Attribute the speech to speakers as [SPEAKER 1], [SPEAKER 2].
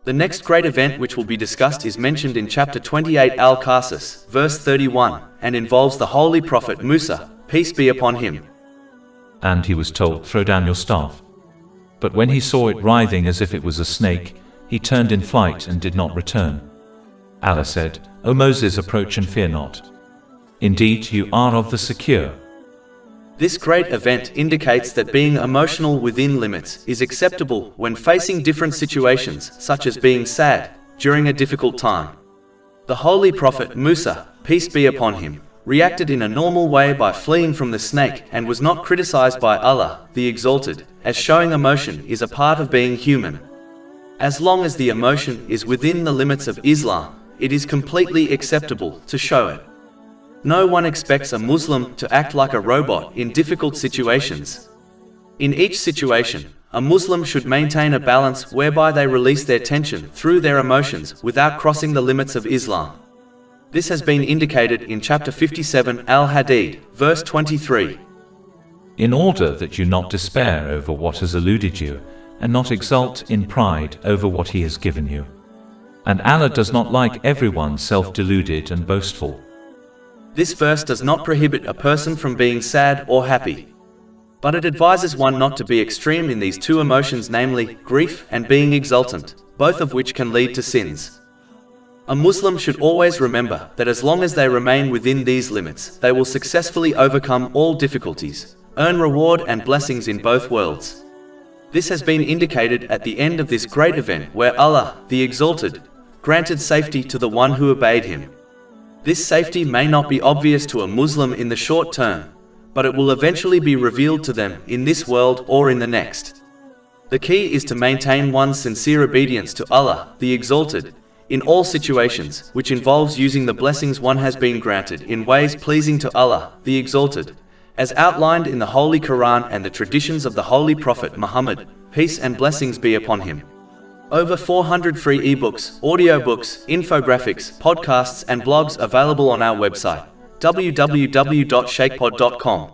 [SPEAKER 1] The next great event which will be discussed is mentioned in chapter 28 Al-Qasas, verse 31, and involves the Holy Prophet Musa, peace be upon him.
[SPEAKER 2] And he was told, "Throw down your staff." But when he saw it writhing as if it was a snake, he turned in flight and did not return. Allah said, "O Moses, approach and fear not. Indeed, you are of the secure."
[SPEAKER 1] This great event indicates that being emotional within limits is acceptable when facing different situations, such as being sad during a difficult time. The Holy Prophet Musa, peace be upon him, reacted in a normal way by fleeing from the snake and was not criticized by Allah, the Exalted, as showing emotion is a part of being human. As long as the emotion is within the limits of Islam, it is completely acceptable to show it. No one expects a Muslim to act like a robot in difficult situations. In each situation, a Muslim should maintain a balance whereby they release their tension through their emotions without crossing the limits of Islam. This has been indicated in chapter 57 Al-Hadith, verse 23.
[SPEAKER 2] In order that you not despair over what has eluded you, and not exult in pride over what he has given you. And Allah does not like everyone self-deluded and boastful.
[SPEAKER 1] This verse does not prohibit a person from being sad or happy, but it advises one not to be extreme in these two emotions, namely grief and being exultant, both of which can lead to sins. A Muslim should always remember that as long as they remain within these limits, they will successfully overcome all difficulties, earn reward and blessings in both worlds. This has been indicated at the end of this great event where Allah, the Exalted, granted safety to the one who obeyed him. This safety may not be obvious to a Muslim in the short term, but it will eventually be revealed to them in this world or in the next. The key is to maintain one's sincere obedience to Allah, the Exalted, in all situations, which involves using the blessings one has been granted in ways pleasing to Allah, the Exalted, as outlined in the Holy Quran and the traditions of the Holy Prophet Muhammad, peace and blessings be upon him. Over 400 free ebooks, audiobooks, infographics, podcasts and blogs available on our website, www.shaykhpod.com.